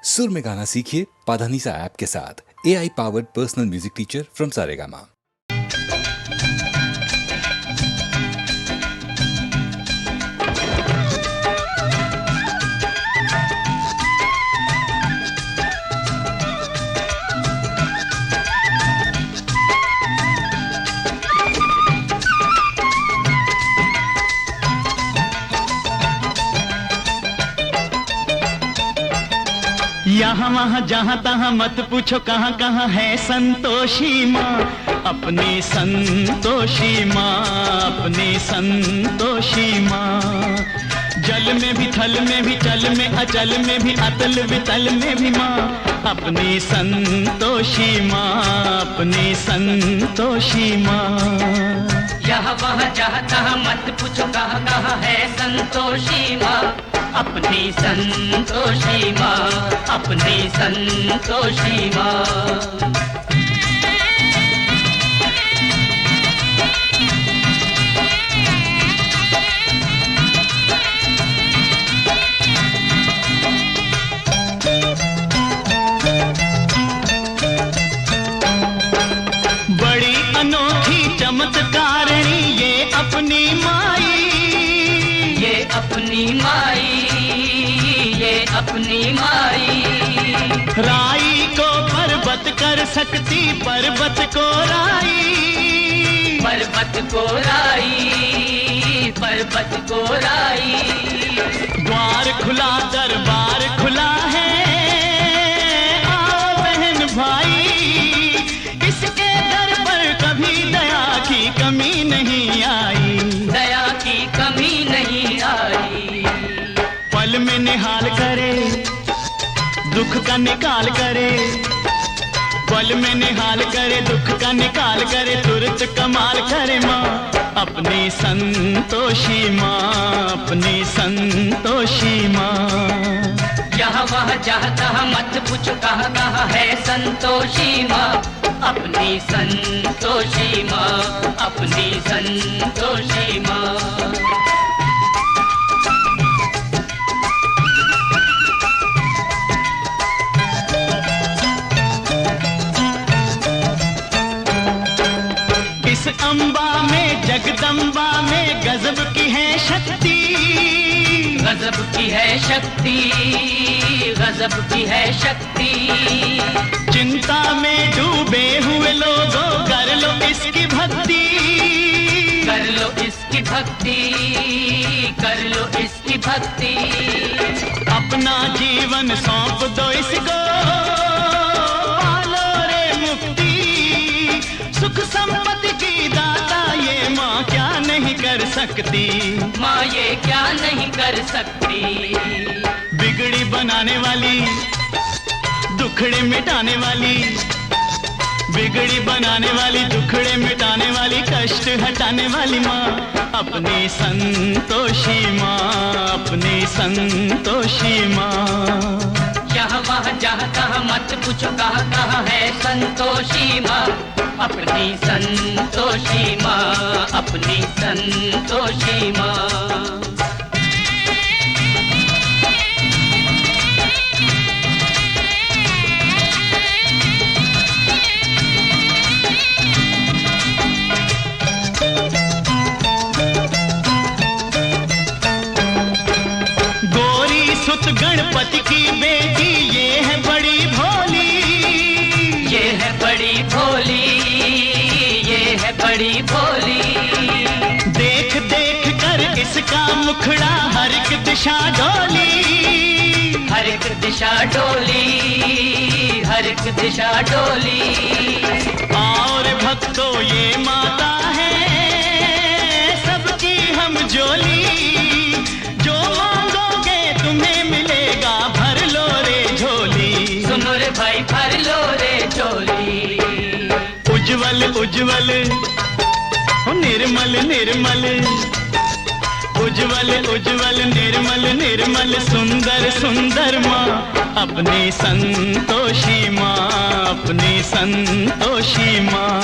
सुर में गाना सीखिए पाधानीसा ऐप के साथ। AI powered personal music teacher from Saregama. यहाँ वहाँ जहाँ तहाँ मत पूछो कहाँ कहाँ है संतोषी माँ, अपनी संतोषी माँ, अपनी संतोषी माँ। जल में भी थल में भी चल में अचल में भी अतल वितल में भी माँ, अपनी संतोषी माँ, अपनी संतोषी माँ। यहाँ वहाँ जहाँ तहाँ मत पूछो कहाँ कहाँ है संतोषी माँ, अपनी संतोषी माँ, अपनी संतोषी माँ। बड़ी अनोखी चमत्कारिणी ये अपनी माई, ये अपनी माई, ये अपनी माई। राई को पर्वत कर सकती पर्वत को राई, पर्वत को राई, पर्वत को राई। द्वार खुला दरबार खुला है, आओ बहन भाई, इसके दर पर कभी दया की कमी नहीं आई, दया की कमी नहीं आई। पल में निहाल करे दुख का निकाल करे, पल में निहाल करे दुख का निकाल करे, तुरंत कमाल करे माँ, अपनी संतोषी माँ, अपनी संतोषी माँ। यहाँ वहाँ जहाँ तहाँ मत पूछो कहाँ कहाँ है संतोषी माँ, अपनी संतोषी माँ, अपनी संतोषी माँ। इस अम्बा में जगदम्बा में गजब की है शक्ति, गजब की है शक्ति, गजब की है शक्ति। चिंता में डूबे हुए लोगों कर लो इसकी भक्ति, कर लो इसकी भक्ति, कर लो इसकी भक्ति। अपना जीवन सौंप दो इसको, पालो रे मुक्ति, सुख संपत्ति की दाता ये माँ क्या नहीं कर सकती, माँ ये क्या नहीं कर सकती। बिगड़ी बनाने वाली दुखड़े मिटाने वाली, बिगड़ी बनाने वाली दुखड़े मिटाने वाली, कष्ट हटाने वाली माँ, अपनी संतोषी माँ, अपनी संतोषी माँ। यहाँ वहाँ जहाँ तहाँ मत पूछो कहाँ कहाँ है संतोषी माँ, अपनी संतोषी माँ, अपनी संतोषी माँ। गणपति की बेटी ये है बड़ी भोली, ये है बड़ी भोली, ये है बड़ी भोली। देख देख कर इसका मुखड़ा हर एक दिशा डोली, हर एक दिशा डोली, हर एक दिशा डोली। और भक्तों ये माता है सबकी हम जोली, भाई भर लो रे झोली। उज्जवल उज्जवल निर्मल निर्मल, उज्जवल उज्जवल निर्मल निर्मल, सुंदर सुंदर माँ, अपनी संतोषी माँ, अपनी संतोषी माँ।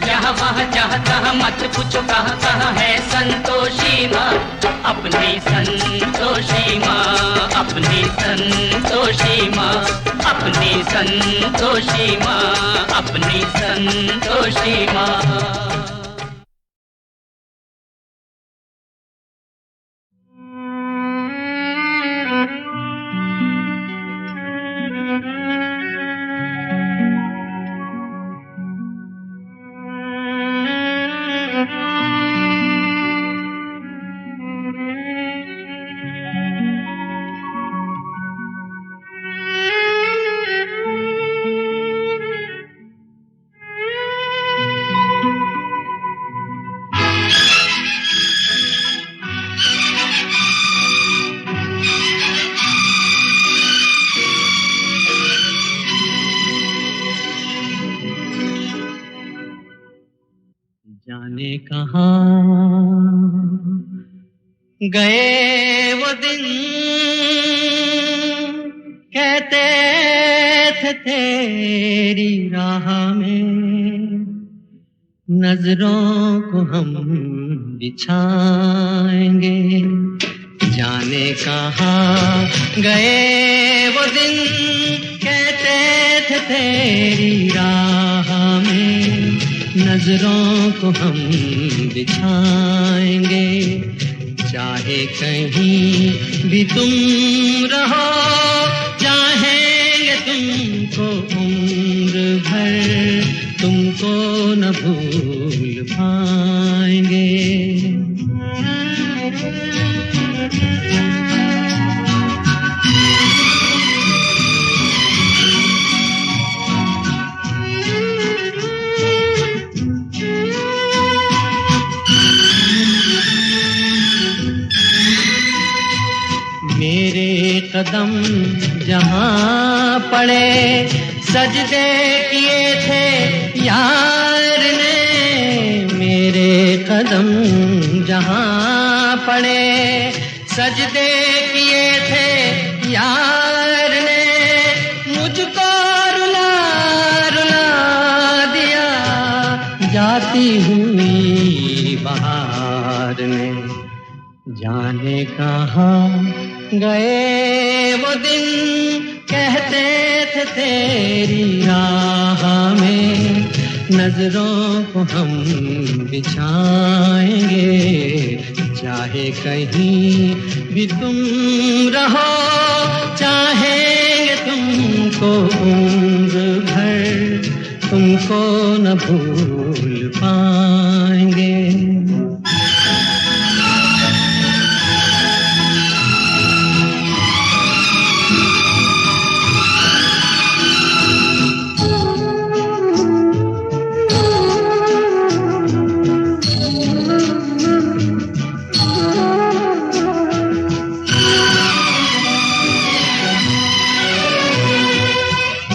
यहाँ वहाँ जहाँ तहाँ मत पूछो कहाँ कहाँ है संतोषी माँ, अपनी संतोषी माँ, अपनी संतोषी माँ, अपनी संतोषी माँ, अपनी संतोषी माँ। जाने कहाँ गए वो दिन, कहते थे तेरी राह में नजरों को हम बिछाएंगे। जाने कहाँ गए वो दिन, कहते थे तेरी राह में नजरों को हम बिछाएंगे। चाहे कहीं भी तुम रहो, चाहेंगे तुमको उम्र भर, तुमको न भूल पाएंगे। मेरे कदम जहाँ पड़े, सजदे किए थे यार ने। मेरे कदम जहाँ पड़े, सजदे किए थे यार ने। मुझको रुला रुला दिया जाती हुई बहार ने। जाने कहाँ गए वो दिन, कहते थे तेरी राह में नजरों को हम बिछाएंगे। चाहे कहीं भी तुम रहो, चाहेंगे तुमको उम्र भर, तुमको न भूल पाएंगे।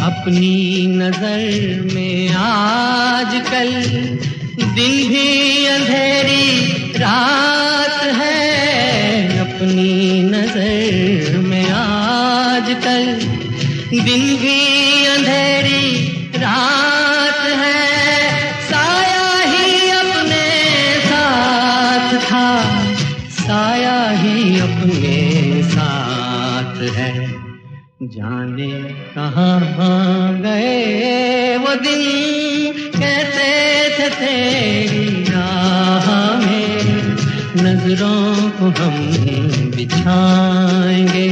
अपनी नजर में आजकल दिन भी अंधेरी रात है। अपनी नजर में आजकल दिन भी अंधेरी रात है। साया ही अपने साथ था, साया ही अपने साथ है। जाने कहाँ गए वो दिन, कहते थे तेरी राह में नजरों को हम बिछाएंगे।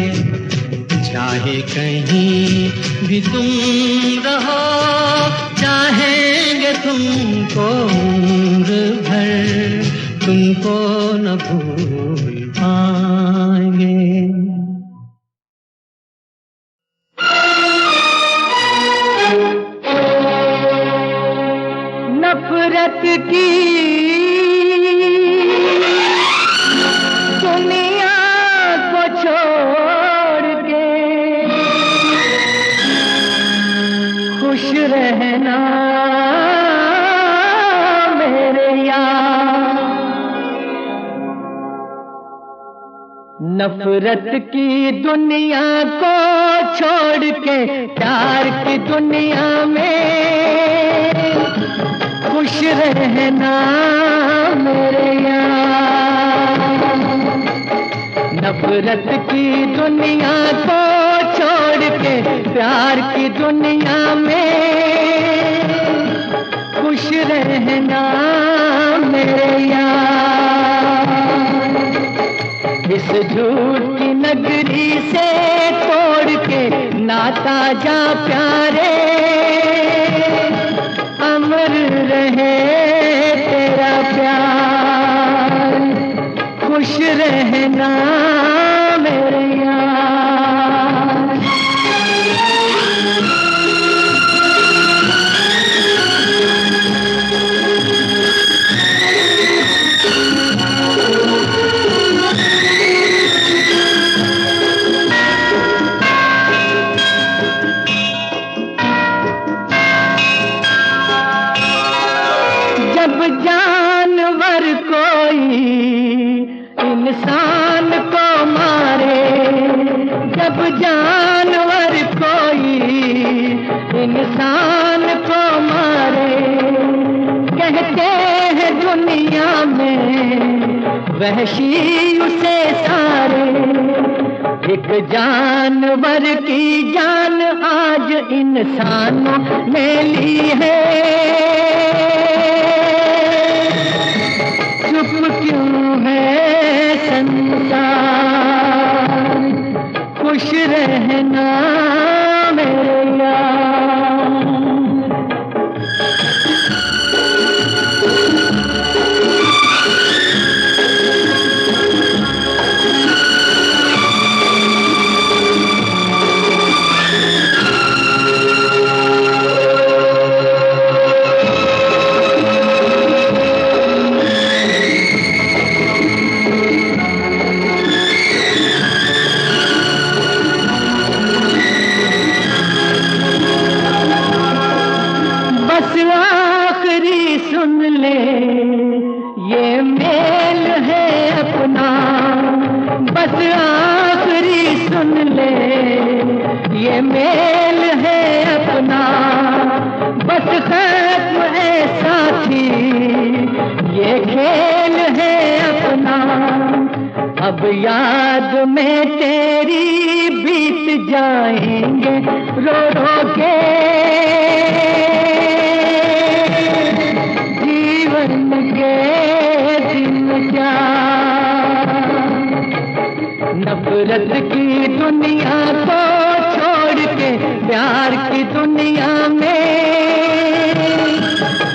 चाहे कहीं भी तुम रहो, चाहेंगे तुमको उम्र भर, तुमको न भूल पाएंगे। नफरत की दुनिया को छोड़ के खुश रहना मेरे यार। नफरत की दुनिया को छोड़ के प्यार की दुनिया में खुश रहना मेरे यार। नफरत की दुनिया को छोड़ के प्यार की दुनिया में खुश रहना मेरे यार। इस झूठ की नगरी से तोड़ के नाता जा प्यारे, अमर रहे तेरा प्यार। खुश रहना मेरे यार। जब जानवर कोई इंसान को मारे, जब जानवर कोई इंसान को मारे, कहते हैं दुनिया में वहशी उसे सारे। एक जानवर की जान आज इंसानों ने ली है, चुप क्यों है संसार। खुश रहना मेरे यार। बस आखिरी सुन ले ये मेल है अपना, बस आखिरी सुन ले ये मेल है अपना। बस खत्म है साथी ये खेल है अपना। अब याद में तेरी बीत जाएंगे रो रो के जीवन के दिन क्या। नफरत की दुनिया को छोड़ के प्यार की दुनिया में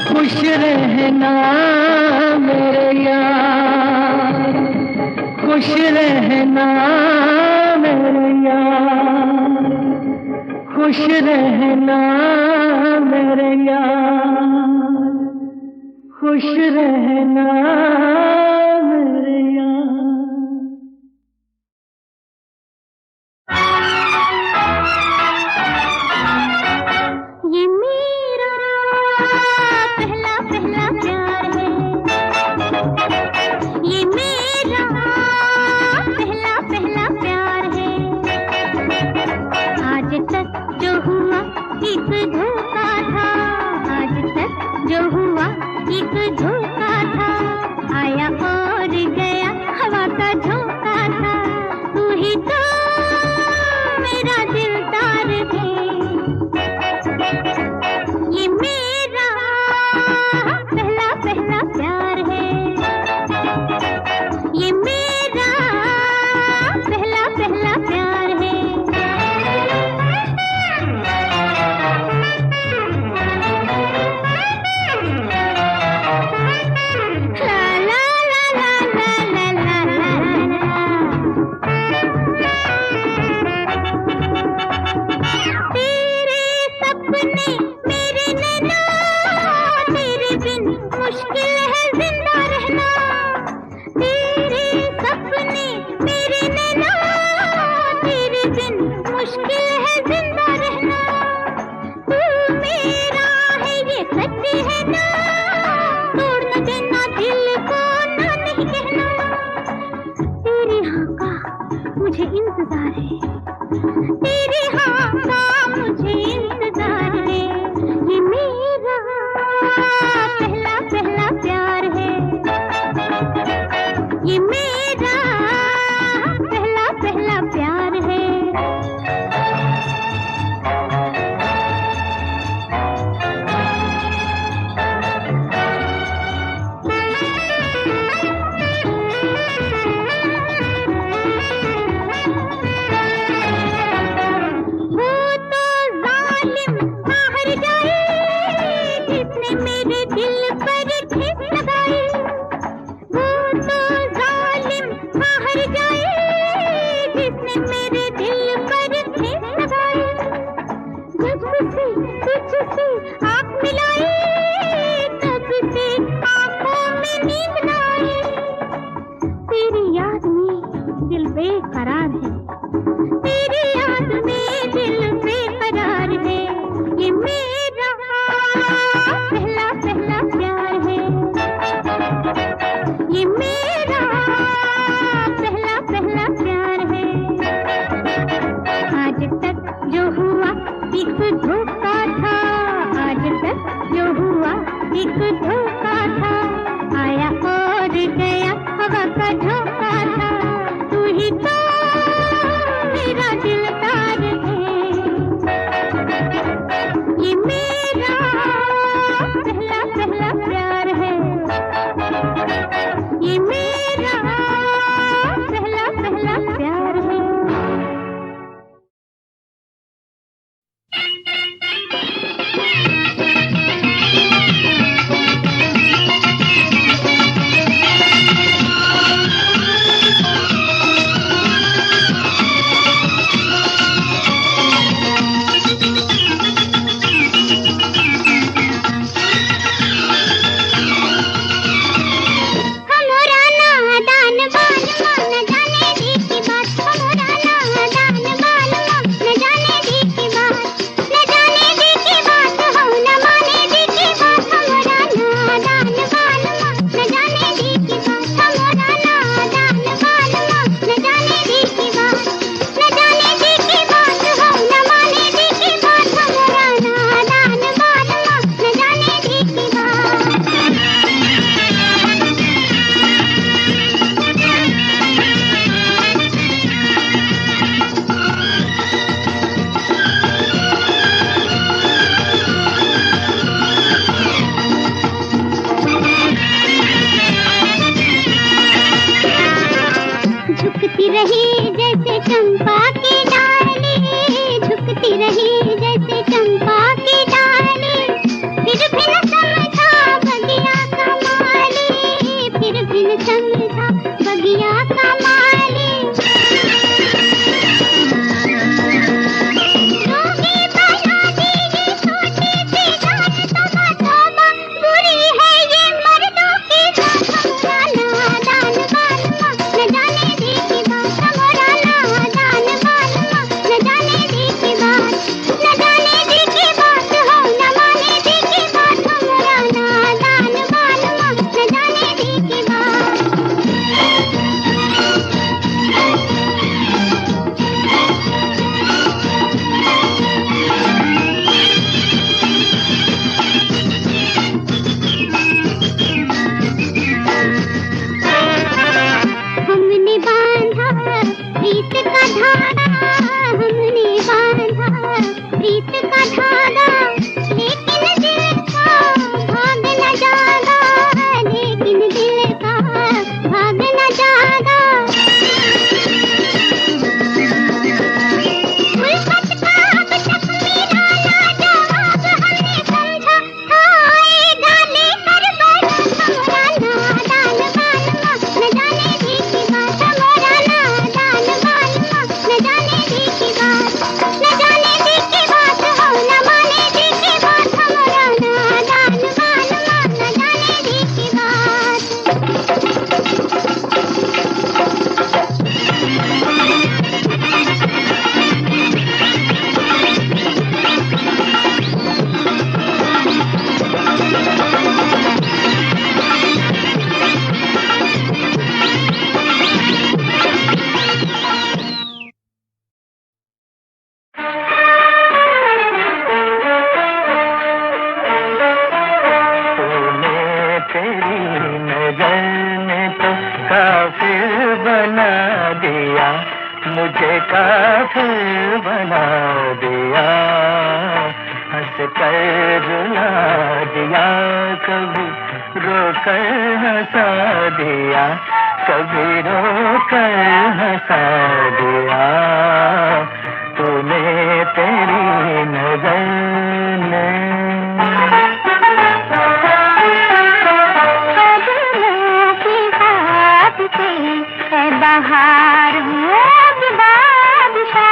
खुश रहना मेरे यार। खुश रहना मेरे यार। खुश रहना मेरे यार। खुश रहना मेरे यार। ये मेरा पहला पहला प्यार है, ये मेरा पहला पहला प्यार है। आज तक जो हुआ एक धोखा था, आज तक जो हुआ एक धोखा था। आया और गया हवा का झोंका था। तू ही तो मेरा दिलदार है। ये मेरा पहला पहला प्यार है, ये मेरा पहला पहला प्यार है। ला ला ला ला ला ला ला ला ला। तेरे सपने मेरे नैना, तेरे बिन मुश्किल है जिंदा रहना। तेरे सपने मेरे नैना, तेरे बिन मुश्किल है जिंदा रहना। तू मेरा है ये सच है ना, तोड़ न देना दिल को ना नहीं कहना। तेरे हाँ का मुझे इंतजार है, तेरे हाँ का मुझे इंतजार है। ये मेरा पहला तुझसे तुझसे आँख मिलाई तब से आँखों में नींद न आई। तेरी याद में दिल बेकरार है, तेरी याद में दिल बेकरार है। ये मेरा पहला पहला प्यार है, ये मेरा पहला पहला प्यार है। आज तक जो हुआ एक धोखा था, आज तक जो हुआ एक धोखा था। आया और गया हवा का झोंका था, तू ही तो मेरा दिलदार है। ये मेरा पहला पहला प्यार है, ये मेरा पहला पहला प्यार है। झुकती रही जैसे चंपा की डाली, झुकती रही जैसे चंपा की डाली। फिर भी न समझा बगिया का माली, फिर भी न समझा बगिया का माली। रोगी बना दी ये छोटी सी जान, तोबा तोबा बुरी है ये मर्दों की जान। हमारा नादान बालमा न जाने दी की बात, हमारा नादान बालमा न जाने दी की बात, न जाने दी की बात हो न माने दी की बात। हमारा नादान बालमा न जाने दी की बात। हमने बांधा प्रीत का धागा, हमने बांधा प्रीत का धागा। लेकिन दिल का भाग न जागा, लेकिन दिल का भाग न जागा। उल्फत का अब तक मेरा लाजवाब हमने समझा था, आएगा लेकर बरस। हमारा नादान बालमा न जाने दी की बात, हमारा नादान बालमा न जाने दी की बात, न जाने दी की बात हो न माने दी की बात। हमारा नादान बालमा न जाने दी की बात। तूने तेरी नजर ने तो काफिर बना दिया, मुझे काफिर बना दिया। हंस कर रुला दिया, कभी रोकर हंसा दिया, कभी रोकर हंसा दिया। तूने तेरी नजर ने बहार हूँ बादशाह,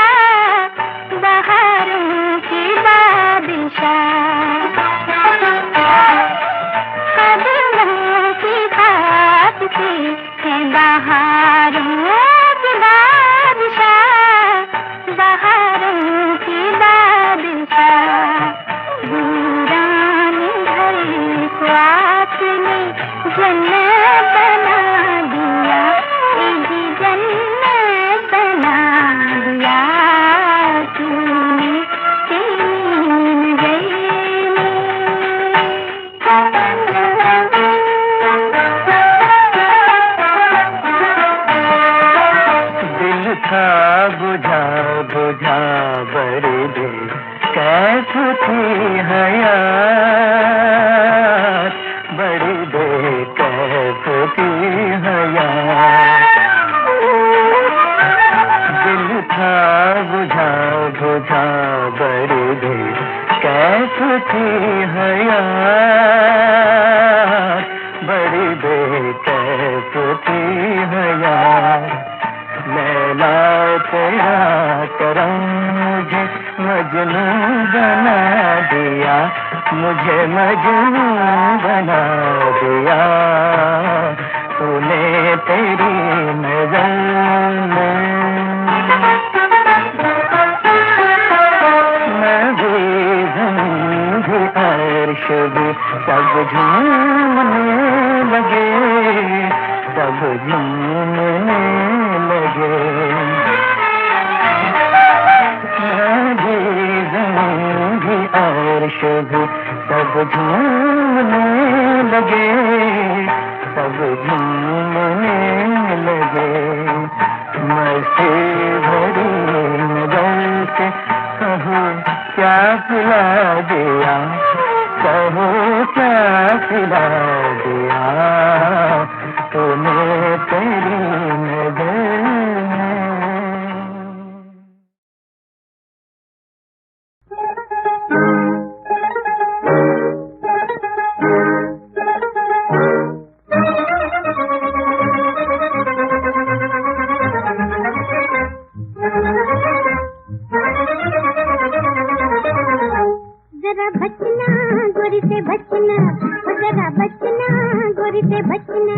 बहारों की बादशाह। बारिशा कदमों की काटती है बहारों की बारिशा बहारों की बारिशा वीराने घर को आपने जन्नत बना दिया जी जन्नत बना दिया तूने तीन गई दिल था बुझा बुझा बड़ी दे कैफ थी हयात बड़ी दे कैफ थी हयात दिल था बुझा बुझा बड़ी दे कैफ थी हयात बड़ी दे कैफ थी हयात लैला तेरा करम मुझे मजनू बना दिया मुझे मजनू बना दिया तूने तेरी नजर में मैं भी ज़मीन भी अर्श भी सब झूमने लगे सब झूमने लगे भी ज़मीन भी अर्श भी सब झूमने लगे सब झूमने लगे मस्ती भरी नजर से कहो क्या पिला दिया कहो क्या पिला दिया तूने तेरी नजर जरा बचना गोरी से बचना जरा बचना गोरी से बचना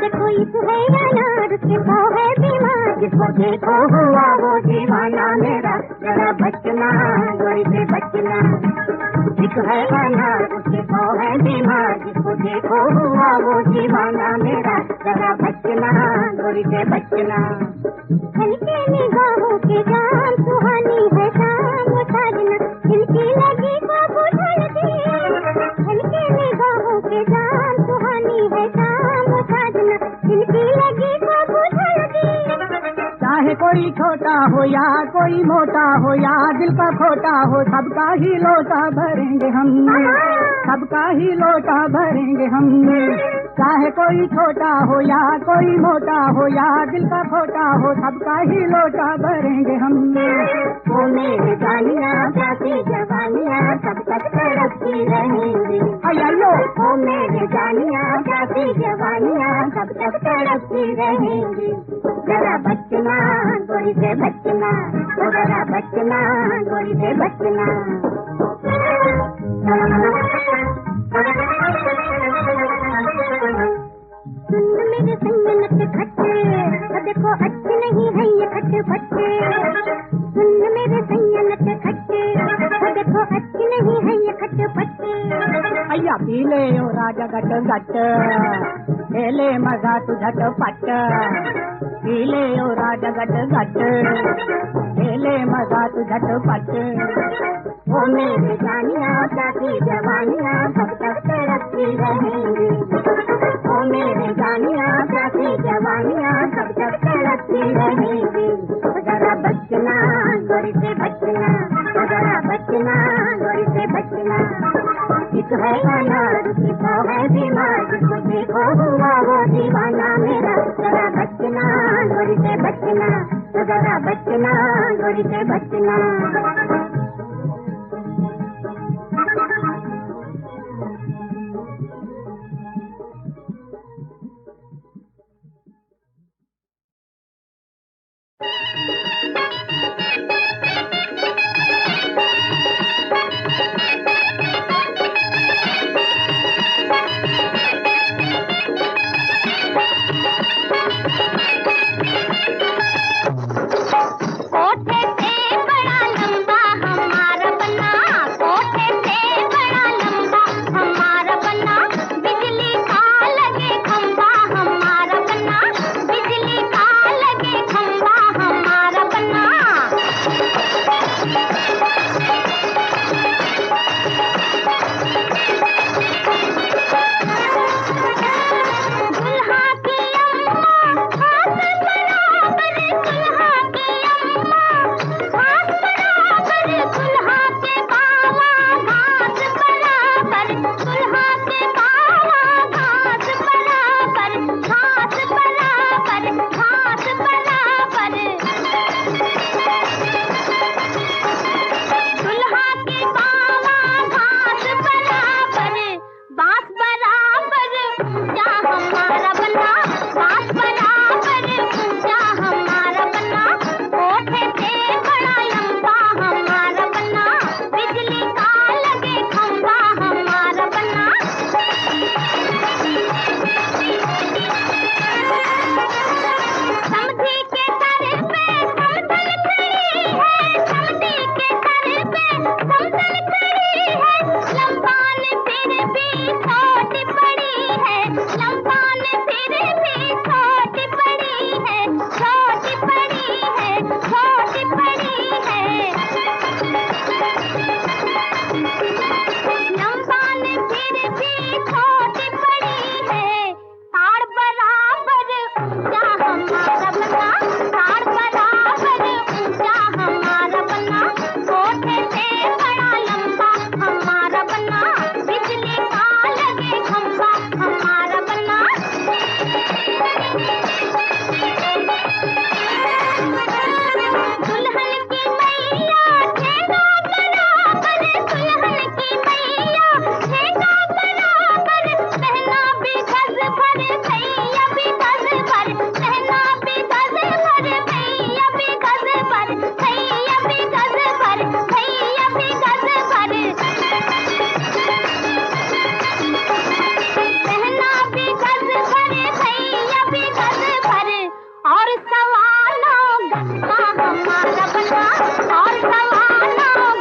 देखो इस है यार उसके पाँव है बीमार जिसको देखो हुआ वो दीवाना मेरा जरा बचना गोरी से बचना एक है यार उसके पाँव है बीमार जिसको देखो हुआ वो दीवाना मेरा जरा बचना गोरी से बचना हल्के निगाहों की जान सुहानी है शाम साजना खिलकी लगी हल्के निगाहों के जान सुहानी है शाम साजना खिलकी लगी को बुझलगी चाहे कोई छोटा हो या कोई मोटा हो या दिल का खोटा हो सबका ही लोटा भरेंगे हम सबका ही लोटा भरेंगे हम चाहे कोई छोटा हो या कोई मोटा हो या दिल का खोटा हो सबका ही लोटा भरेंगे हम वो मेरे जानिया प्यासी जवानिया सब तक तड़पती रहेंगी अयो वो मेरे जानिया प्यासी जवानिया सब तक तड़पती रहेंगी जरा बचना गोरी से बचना जरा बचना गोरी से बचना सुन मेरे संगनक खट्टे देखो अच्छे नहीं है ये खट्टे फट्टे सुन मेरे संगनक खट्टे देखो अच्छे नहीं है ये खट्टे फट्टे अय्या पीले ओ राजा गट गट खेले मजा तू झटपट पीले ओ राजा गट गट खेले मजा तू झटपट वो मेरे जानिया प्यासी जवानिया सब तक तड़पती रहेंगी वो मेरे जानिया प्यासी जवानिया सब तक तड़पती रहेंगी जरा बचना गोरी से बचना जरा बचना गोरी से बचना एक है अनार उसकी पाँव है बीमार जिसको देखो हुआ वो दीवाना मेरा जरा बचना गोरी से बचना जरा बचना गोरी से बचना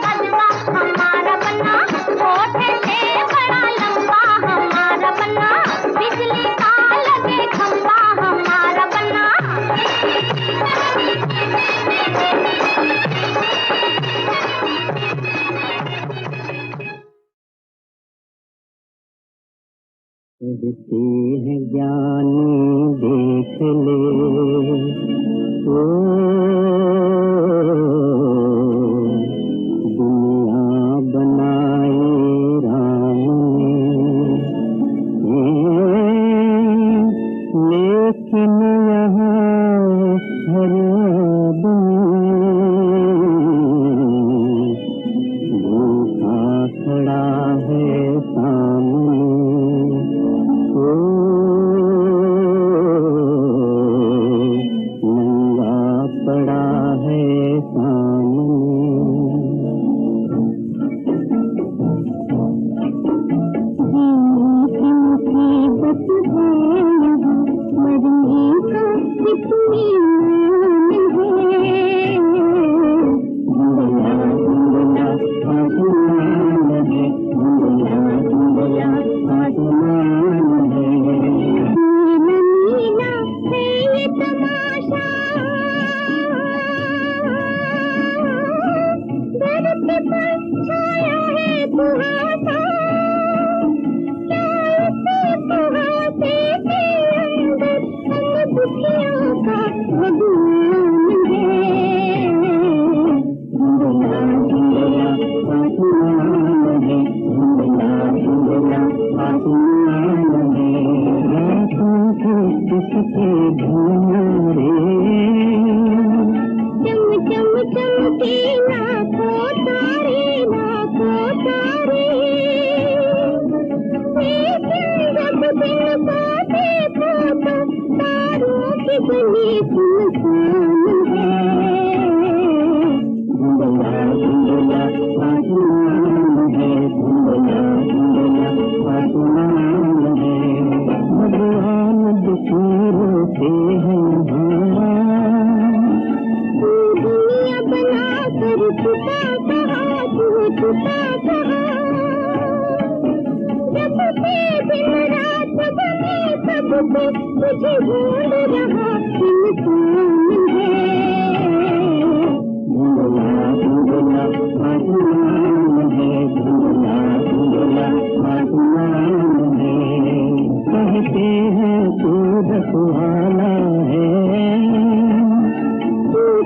गजबा हमारा बना, होठ से बड़ा लंबा हमारा बना, बिजली का लगे खंबा हमारा बना। कहती है जानी देख ले, ओ दुनिया बनाई राम ने, लेकिन यहाँ हर भूखा खड़ा है सामने, नंगा पड़ा है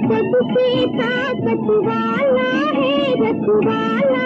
सबसे ताकत वाला है, रखवाला